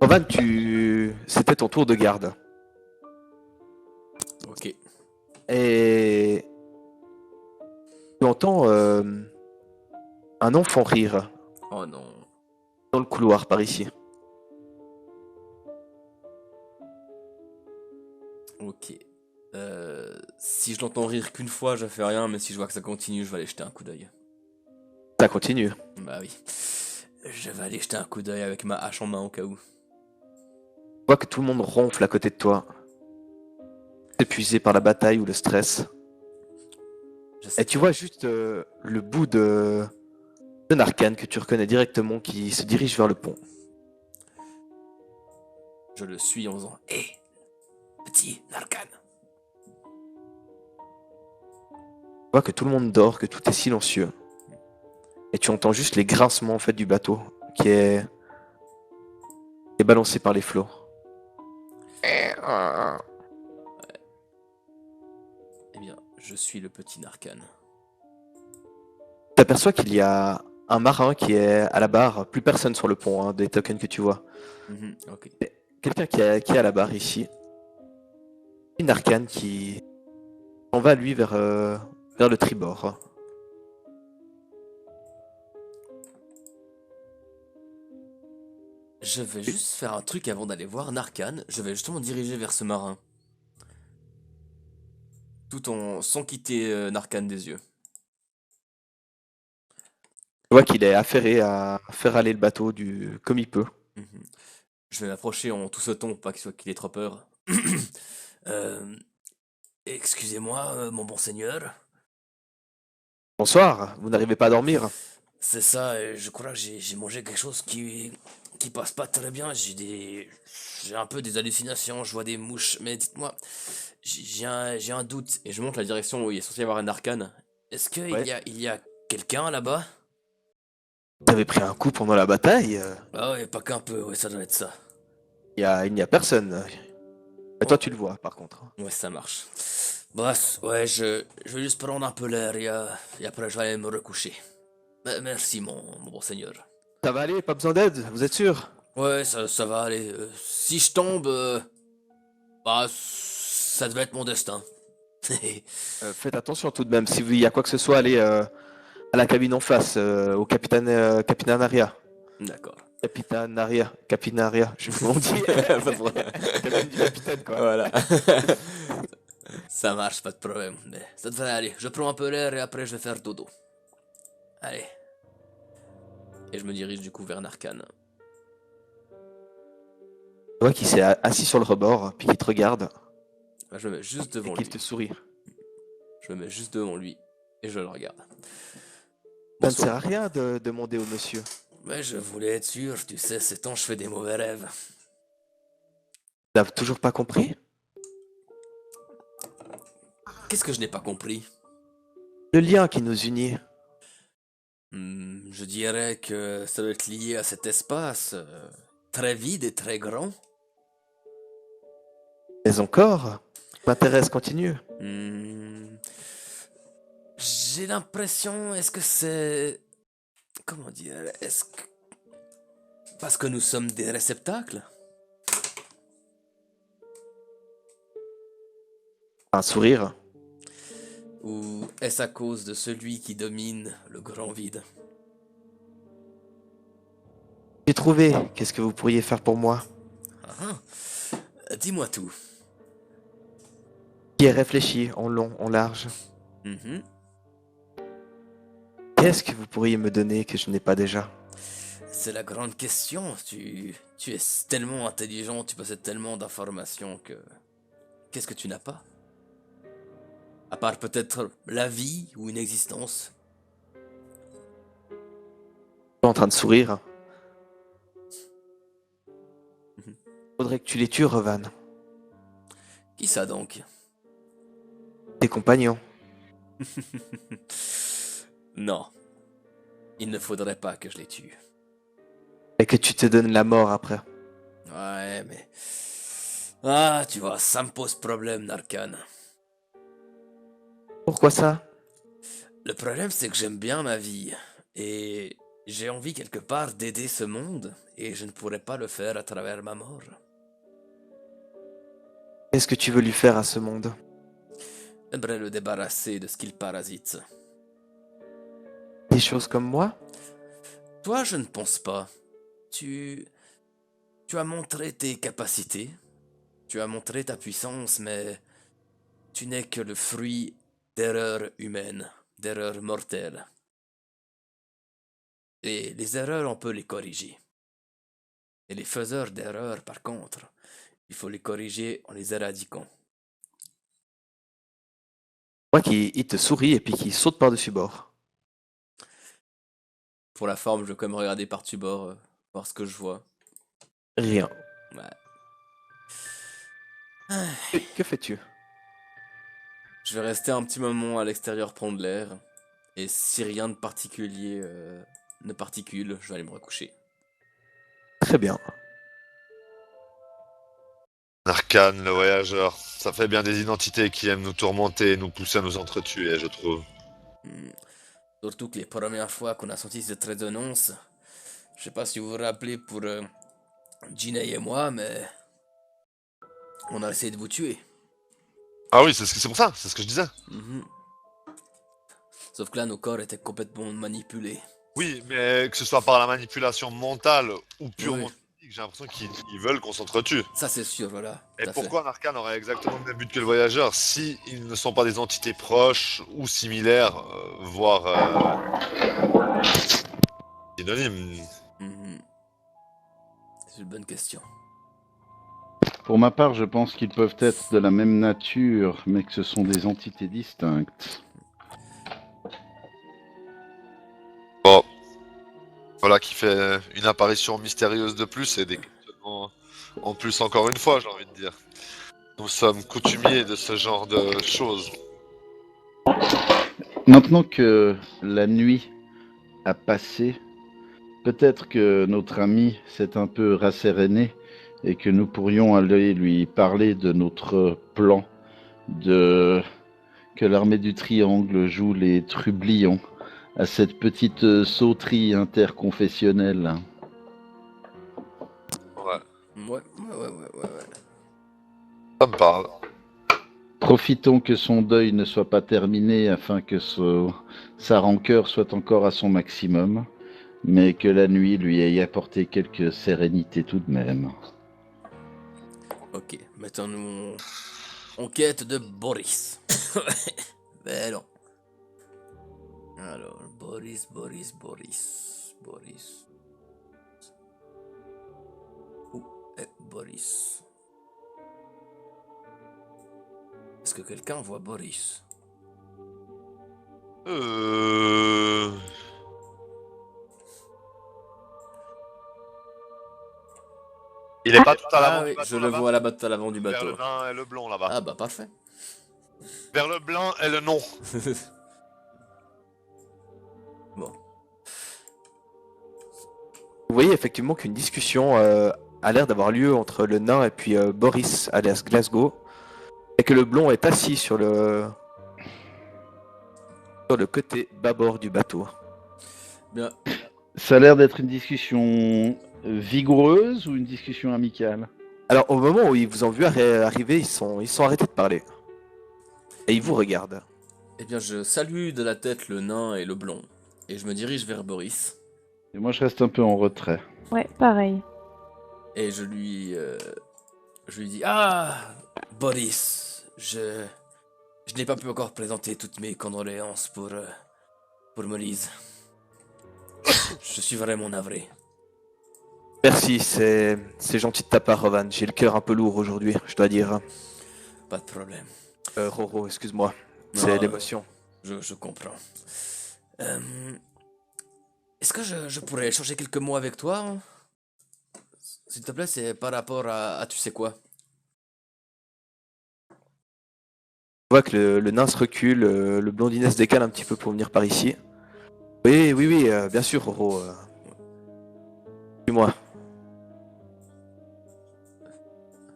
Van, c'était ton tour de garde. Ok. Et tu entends un enfant rire Oh non. dans le couloir par ici. Ok. Si je l'entends rire qu'une fois, je fais rien, mais si je vois que ça continue, je vais aller jeter un coup d'œil. Ça continue. Bah oui. Je vais aller jeter un coup d'œil avec ma hache en main au cas où. Tu vois que tout le monde ronfle à côté de toi, épuisé par la bataille ou le stress. J'essaie Et de tu faire. vois juste le bout de Narcan que tu reconnais directement qui se dirige vers le pont. Je le suis en faisant. Hé, petit Narcan. Tu vois que tout le monde dort, que tout est silencieux. Et tu entends juste les grincements en fait du bateau qui est balancé par les flots. Eh bien, je suis le petit Narcan. Tu aperçois qu'il y a un marin qui est à la barre, plus personne sur le pont, hein, des tokens que tu vois. Ok. Quelqu'un qui est à la barre ici. Une arcane qui en va lui vers le tribord. Je vais juste faire un truc avant d'aller voir Narcan. Je vais justement me diriger vers ce marin. Tout en sans quitter Narcan des yeux. Tu vois qu'il est affairé à faire aller le bateau comme il peut. Mhm. Je vais m'approcher en tout sautant, pas qu'il ait trop peur. Euh, Excusez-moi, mon bon seigneur. Bonsoir, vous n'arrivez pas à dormir? C'est ça, je crois que j'ai mangé quelque chose qui passe pas très bien. J'ai un peu des hallucinations, je vois des mouches. Mais dites-moi, j'ai un doute. Et je montre la direction où il est censé y avoir un arcane. Est-ce Ouais. il y a quelqu'un là-bas? T'avais pris un coup pendant la bataille? Ah ouais, pas qu'un peu, ouais, ça doit être ça. Il n'y a personne. Et toi, Oh, tu le vois, par contre. ouais, ça marche. Bref, ouais, je vais juste prendre un peu l'air et après je vais aller me recoucher. Merci, mon bon seigneur. Ça va aller, pas besoin d'aide, vous êtes sûr? Ouais, ça va aller. Si je tombe, bah, ça devait être mon destin. Faites attention tout de même. Si il y a quoi que ce soit, allez à la cabine en face, au capitaine, Capitanaria. D'accord. Capitanaria, je sais plus comment on dit. Pas de problème. La cabine du capitaine, quoi. Voilà. Ça marche, pas de problème. Mais ça devrait aller. Je prends un peu l'air et après je vais faire dodo. Allez. Et je me dirige du coup vers Narcan. Tu vois qu'il s'est assis sur le rebord, puis qu'il te regarde, Je me mets juste et devant qu'il lui. te sourit. Je me mets juste devant lui et je le regarde. Ça ne sert Bonsoir. à rien de demander au monsieur. Mais je voulais être sûr, tu sais, ces temps je fais des mauvais rêves. T'as toujours pas compris? Qu'est-ce que je n'ai pas compris? Le lien qui nous unit. Je dirais que ça doit être lié à cet espace très vide et très grand. Mais encore, m'intéresse, continue. Hmm, j'ai l'impression, est-ce que c'est... Comment dire? Est-ce que... Parce que nous sommes des réceptacles? Un sourire. Ou est-ce à cause de celui qui domine le grand vide? J'ai trouvé. Qu'est-ce que vous pourriez faire pour moi? Ah, dis-moi tout. Qui est réfléchi en long, en large. Mhm. Qu'est-ce que vous pourriez me donner que je n'ai pas déjà? C'est la grande question. Tu es tellement intelligent, tu possèdes tellement d'informations que... Qu'est-ce que tu n'as pas? À part peut-être la vie ou une existence. En train de sourire. Mhm. Faudrait que tu les tues, Revan. Qui ça donc? Tes compagnons. Non, il ne faudrait pas que je les tue. Et que tu te donnes la mort après. Ouais, mais... Ah, tu vois, ça me pose problème, Narcan. Pourquoi ça? Le problème, c'est que j'aime bien ma vie. Et j'ai envie quelque part d'aider ce monde et je ne pourrais pas le faire à travers ma mort. Qu'est-ce que tu veux lui faire à ce monde? J'aimerais le débarrasser de ce qu'il parasite. Des choses comme moi? Toi, je ne pense pas. Tu, tu as montré tes capacités, tu as montré ta puissance, mais tu n'es que le fruit d'erreurs humaines, d'erreurs mortelles. Et les erreurs, on peut les corriger. Et les faiseurs d'erreurs, par contre, il faut les corriger en les éradiquant. Moi qui il te sourit et puis qui saute par-dessus bord. Pour la forme, je vais quand même regarder par-dessus bord, voir ce que je vois. Rien. Ouais. Que fais-tu? Je vais rester un petit moment à l'extérieur prendre l'air. Et si rien de particulier ne particule, je vais aller me recoucher. Très bien. Arcane, le voyageur. Ça fait bien des identités qui aiment nous tourmenter et nous pousser à nous entretuer, je trouve. Hmm. Surtout que les premières fois qu'on a senti cette résonance, je sais pas si vous vous rappelez pour Ginny et moi, mais on a essayé de vous tuer. Ah oui, c'est pour ça, c'est ce que je disais. Mhm. Sauf que là, nos corps étaient complètement manipulés. Oui, mais que ce soit par la manipulation mentale ou Oui, purement physique, j'ai l'impression qu'ils veulent qu'on s'entretue. ça c'est sûr, voilà, Et tout à fait. pourquoi un arcane aurait exactement le même but que le voyageur si ils ne sont pas des entités proches ou similaires, voire synonymes? Mhm. C'est une bonne question. Pour ma part, je pense qu'ils peuvent être de la même nature, mais que ce sont des entités distinctes. Bon, voilà qui fait une apparition mystérieuse de plus et des questionnements en plus encore une fois, j'ai envie de dire. Nous sommes coutumiers de ce genre de choses. Maintenant que la nuit a passé, peut-être que notre ami s'est un peu rasséréné et que nous pourrions aller lui parler de notre plan, de que l'armée du Triangle joue les trublions à cette petite sauterie interconfessionnelle. Ouais, Ouais. ça me parle. Profitons que son deuil ne soit pas terminé afin que sa rancœur soit encore à son maximum, mais que la nuit lui ait apporté quelque sérénité tout de même. Ok, mettons-nous en quête de Boris. Mais non. Alors, Boris. Où est Boris? Est-ce que quelqu'un voit Boris? Il est pas tout à l'avant Ah du oui, bateau je le là-bas? vois là-bas à l'avant du Vers le bateau. nain et le blond là-bas. Ah bah parfait. Vers le blanc et le non. Bon. Vous voyez effectivement qu'une discussion a l'air d'avoir lieu entre le nain et puis Boris alias Glasgow. Et que le blond est assis sur le côté bâbord du bateau. Bien. Ça a l'air d'être une discussion vigoureuse ou une discussion amicale? Alors au moment où ils vous ont vu arriver, ils sont arrêtés de parler. Et ils vous regardent. Eh bien, je salue de la tête le nain et le blond. Et je me dirige vers Boris. Et moi, je reste un peu en retrait. Ouais, pareil. Et je lui dis, ah, Boris, je n'ai pas pu encore présenter toutes mes condoléances pour Molise. Je suis vraiment navré. Merci, c'est gentil de ta part, Rovan. J'ai le cœur un peu lourd aujourd'hui, je dois dire. Pas de problème. Roro, excuse-moi. Non, C'est l'émotion. Je comprends. Euh, Est-ce que je pourrais échanger quelques mots avec toi, hein? S'il te plaît, c'est par rapport à tu sais quoi. Je vois que le nain se recule, le blondinet se décale un petit peu pour venir par ici. Oui, bien sûr, Roro. Dis-moi.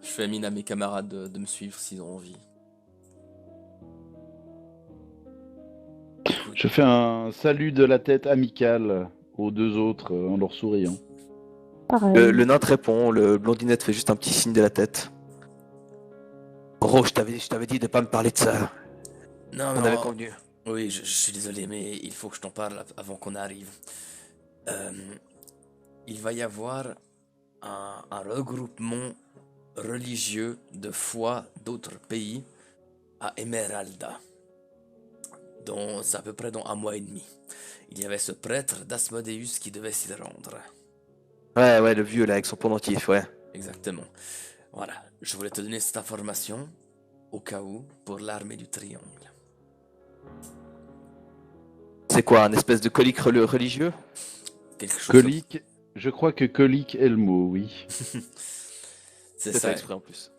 Je fais mine à mes camarades de me suivre s'ils ont envie. Je fais un salut de la tête amical aux deux autres en leur souriant. Pareil. Le nain te répond, le blondinette fait juste un petit signe de la tête. Ro, je t'avais dit de pas me parler de ça. Non, On avait non. convenu. Oui, je suis désolé, mais il faut que je t'en parle avant qu'on arrive. Euh, il va y avoir un regroupement religieux de foi d'autres pays à Emeralda. C'est à peu près dans un mois et demi. Il y avait ce prêtre d'Asmodeus qui devait s'y rendre. Ouais, le vieux là avec son pendentif, ouais. Exactement. Voilà, je voulais te donner cette information au cas où pour l'armée du triangle. C'est quoi, un espèce de colique religieux? Quelque chose. Colique, je crois que colique est le mot, oui. C'est C'est ça. fait exprès en plus.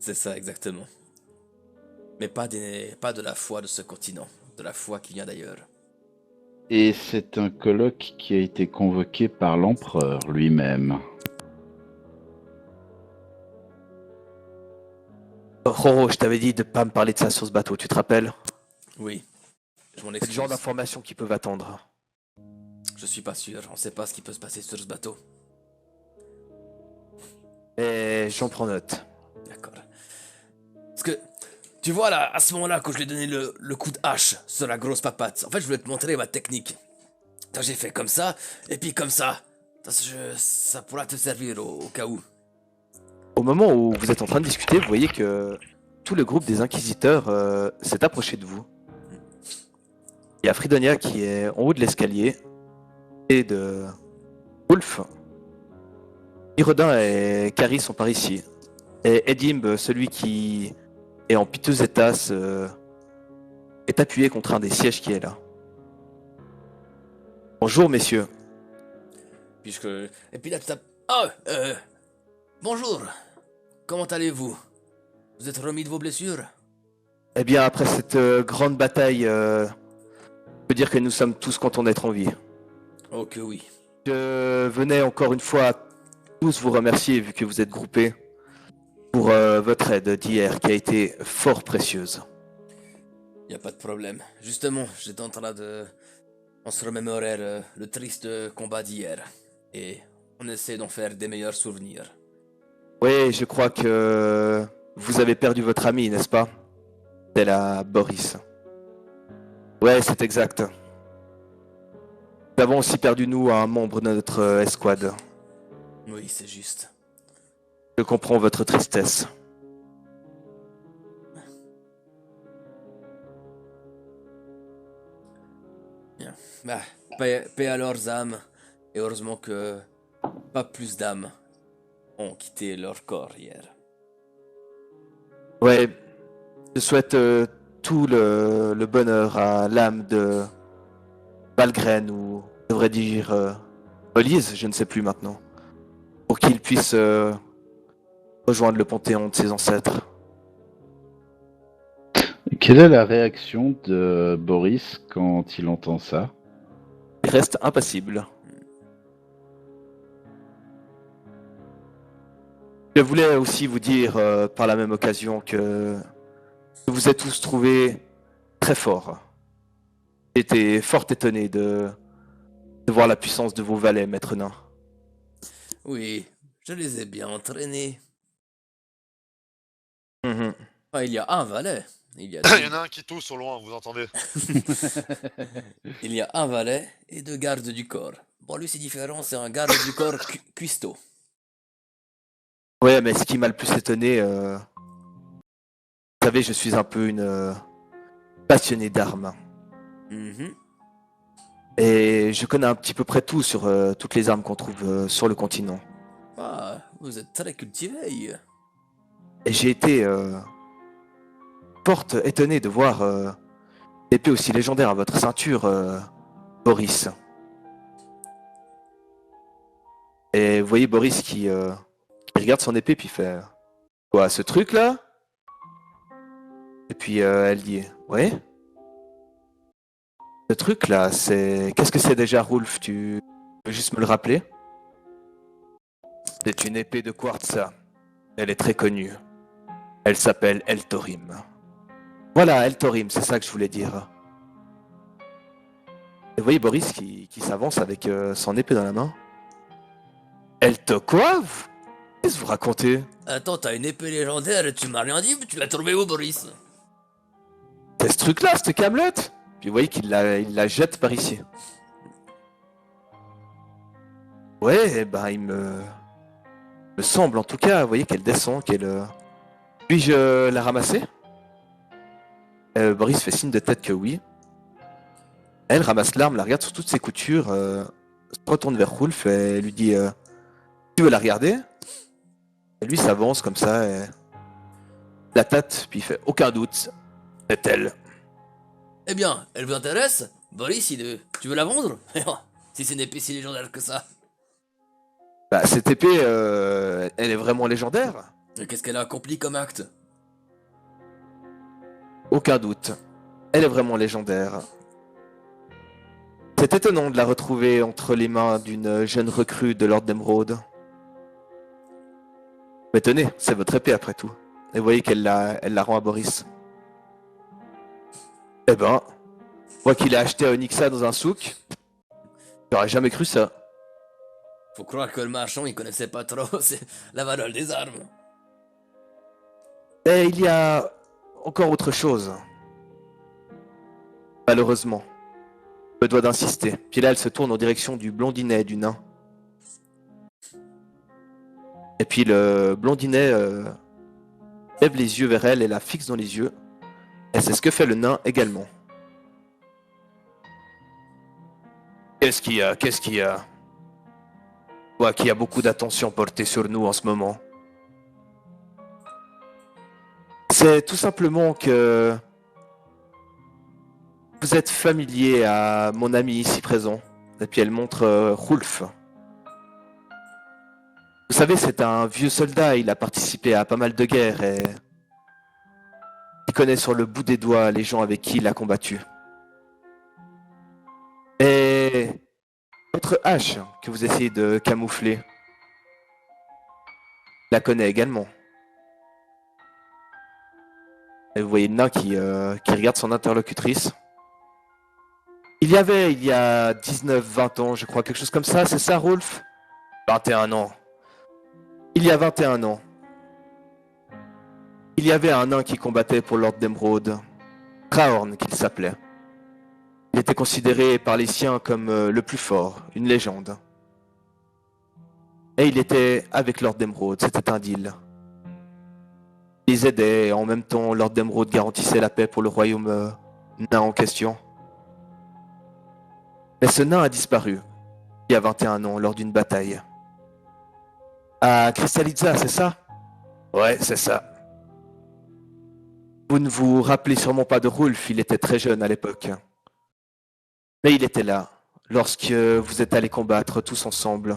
C'est ça, exactement. Mais pas de la foi de ce continent, de la foi qui vient d'ailleurs. Et c'est un colloque qui a été convoqué par l'empereur lui-même. Roro, je t'avais dit de pas me parler de ça sur ce bateau, tu te rappelles? Oui, je m'en C'est le genre excuse. d'informations qui peuvent attendre. Je suis pas sûr, on sait pas ce qui peut se passer sur ce bateau. Et j'en prends note. D'accord. Parce que, tu vois là, à ce moment-là, quand je lui ai donné le coup de hache sur la grosse papate, en fait, je voulais te montrer ma technique. Quand j'ai fait comme ça, et puis comme ça. Ça pourra te servir au cas où. Au moment où vous êtes en train de discuter, vous voyez que tout le groupe des inquisiteurs s'est approché de vous. Il y a Fridonia qui est en haut de l'escalier, et de Wolf. Irodin et Carrie sont par ici. Et Edim, celui qui est en piteux état, est appuyé contre un des sièges qui est là. Bonjour messieurs. Et puis là, oh, bonjour. Comment allez-vous? Vous êtes remis de vos blessures? Eh bien, après cette grande bataille, je peux dire que nous sommes tous contents d'être en vie. Oh que oui. Je venais encore une fois tous vous remercier, vu que vous êtes groupés, pour votre aide d'hier, qui a été fort précieuse. Y a pas de problème. Justement, j'étais en train de... On se remémorait le triste combat d'hier. Et on essaie d'en faire des meilleurs souvenirs. Oui, je crois que vous avez perdu votre ami, n'est-ce pas? C'est la Boris. Ouais, c'est exact. Nous avons aussi perdu, nous, un membre de notre escouade. Oui, c'est juste. Je comprends votre tristesse. Bien. Bah, paix à leurs âmes. Et heureusement que pas plus d'âmes ont quitté leur corps hier. Ouais, je souhaite tout le bonheur à l'âme de Valgren, ou je devrais dire Olise, je ne sais plus maintenant, pour qu'il puisse rejoindre le panthéon de ses ancêtres. Quelle est la réaction de Boris quand il entend ça? Il reste impassible. Je voulais aussi vous dire par la même occasion que vous vous êtes tous trouvés très forts. J'étais fort étonné de voir la puissance de vos valets, maître nain. Oui, je les ai bien entraînés. Mhm. Ah, il y a un valet. Il y a Il y en a un qui tousse au loin, vous entendez? Il y a un valet et deux gardes du corps. Bon, lui, c'est différent, c'est un garde du corps cuistot. Ouais, mais ce qui m'a le plus étonné, vous savez, je suis un peu une passionnée d'armes. Mhm. Et je connais un petit peu près tout sur toutes les armes qu'on trouve sur le continent. Ah, vous êtes très cultivé. Et j'ai été fort étonné de voir l'épée aussi légendaire à votre ceinture, Boris. Et vous voyez Boris qui regarde son épée puis fait quoi, ce truc là? Et puis elle dit ouais. Ce truc là, c'est qu'est-ce que c'est déjà, Rolf? Tu peux juste me le rappeler? C'est une épée de quartz. Elle est très connue. Elle s'appelle Eltorim. Voilà, Eltorim, c'est ça que je voulais dire. Et vous voyez Boris qui s'avance avec son épée dans la main. Elle te quoi? Qu'est-ce que vous racontez? Attends, t'as une épée légendaire et tu m'as rien dit, mais tu l'as trouvé où, Boris? C'est ce truc-là, cette camelote? Puis vous voyez il la jette par ici. Ouais, bah me semble en tout cas, vous voyez qu'elle descend, qu'elle... Puis-je la ramasser? Boris fait signe de tête que oui. Elle ramasse l'arme, la regarde sur toutes ses coutures, se retourne vers Rolf et lui dit tu veux la regarder? Et lui s'avance comme ça, et la tâte, puis il fait aucun doute, c'est elle. Eh bien, elle vous intéresse? Boris, tu veux la vendre? Si c'est une épée si légendaire que ça. Bah, cette épée, elle est vraiment légendaire? Et qu'est-ce qu'elle a accompli comme acte? Aucun doute. Elle est vraiment légendaire. C'est étonnant de la retrouver entre les mains d'une jeune recrue de Lord d'Emeraude. Mais tenez, c'est votre épée après tout. Et vous voyez qu'elle elle la rend à Boris. Eh ben, moi qui l'ai acheté à Onyxa dans un souk, j'aurais jamais cru ça. Faut croire que le marchand, il connaissait pas trop la valeur des armes. Et il y a encore autre chose. Malheureusement. Je me dois d'insister. Puis là, elle se tourne en direction du blondinet du nain. Et puis le blondinet lève les yeux vers elle et la fixe dans les yeux. Et c'est ce que fait le nain également. Qu'est-ce qu'il y a? Qu'est-ce qu'il y a? Je vois qu'il y a beaucoup d'attention portée sur nous en ce moment. C'est tout simplement que vous êtes familier à mon ami ici présent. Et puis elle montre Rolf. Vous savez, c'est un vieux soldat, il a participé à pas mal de guerres et il connaît sur le bout des doigts les gens avec qui il a combattu. Et votre hache que vous essayez de camoufler, la connaît également. Et vous voyez le nain qui regarde son interlocutrice. Il y a 19-20 ans, je crois, quelque chose comme ça, c'est ça, Rolf? 21 ans. Il y a 21 ans. Il y avait un nain qui combattait pour Lord d'Emeraude. Raorn qu'il s'appelait. Il était considéré par les siens comme le plus fort, une légende. Et il était avec Lord d'Emeraude, c'était un deal. Ils aidaient et en même temps Lord d'Emeraude garantissait la paix pour le royaume nain en question. Mais ce nain a disparu, il y a 21 ans, lors d'une bataille. À Crystallizza, c'est ça? Ouais, c'est ça. Vous ne vous rappelez sûrement pas de Rolf, il était très jeune à l'époque. Mais il était là, lorsque vous êtes allés combattre tous ensemble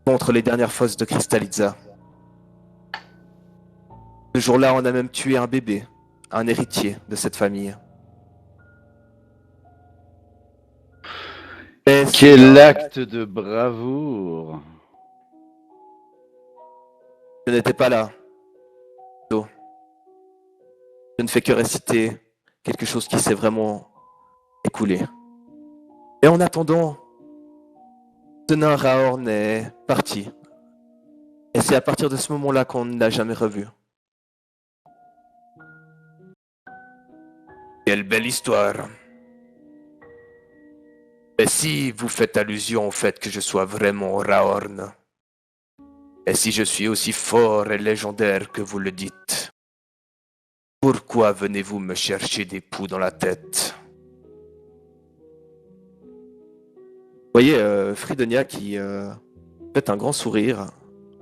contre les dernières fosses de Crystallizza. Ce jour-là, on a même tué un bébé, un héritier de cette famille. Et Quel acte de bravoure! je n'étais pas là. Je ne fais que réciter quelque chose qui s'est vraiment écoulé. Et en attendant, ce nain Raorn est parti. Et c'est à partir de ce moment-là qu'on ne l'a jamais revu. Quelle belle histoire. Et si vous faites allusion au fait que je sois vraiment Raorn, et si je suis aussi fort et légendaire que vous le dites, pourquoi venez-vous me chercher des poux dans la tête? Vous voyez Fridonia qui fait un grand sourire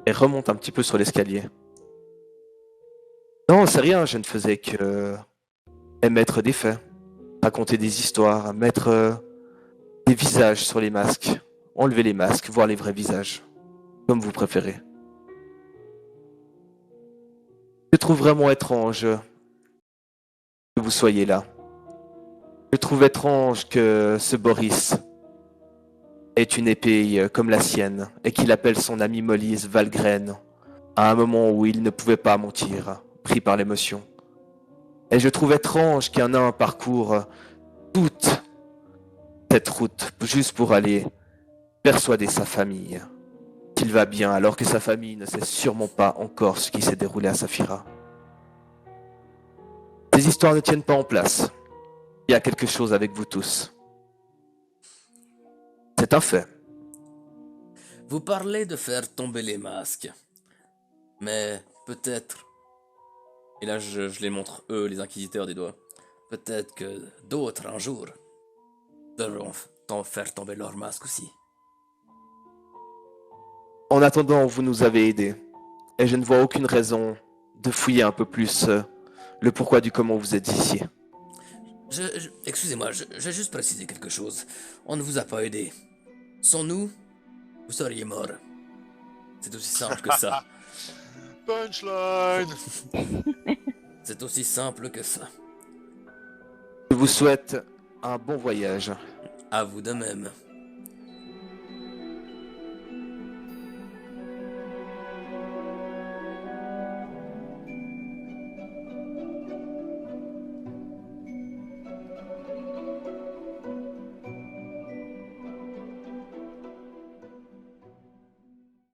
et remonte un petit peu sur l'escalier. Non, c'est rien, je ne faisais que émettre des faits, raconter des histoires, mettre des visages sur les masques, enlever les masques, voir les vrais visages, comme vous préférez. Je trouve vraiment étrange que vous soyez là. Je trouve étrange que ce Boris ait une épée comme la sienne et qu'il appelle son ami Molise Valgren à un moment où il ne pouvait pas mentir, pris par l'émotion. Et je trouve étrange qu'un nain parcourt toute cette route juste pour aller persuader sa famille qu'il va bien alors que sa famille ne sait sûrement pas encore ce qui s'est déroulé à Saphira. Ces histoires ne tiennent pas en place. Il y a quelque chose avec vous tous. C'est un fait. Vous parlez de faire tomber les masques. Mais peut-être... Et là, je les montre, eux, les inquisiteurs des doigts. Peut-être que d'autres, un jour, devront faire tomber leurs masques aussi. En attendant, vous nous avez aidés. Et je ne vois aucune raison de fouiller un peu plus le pourquoi du comment vous êtes ici. Excusez-moi, je vais juste préciser quelque chose. On ne vous a pas aidé. Sans nous, vous seriez mort. C'est aussi simple que ça. Punchline. C'est aussi simple que ça. Je vous souhaite un bon voyage. À vous de même.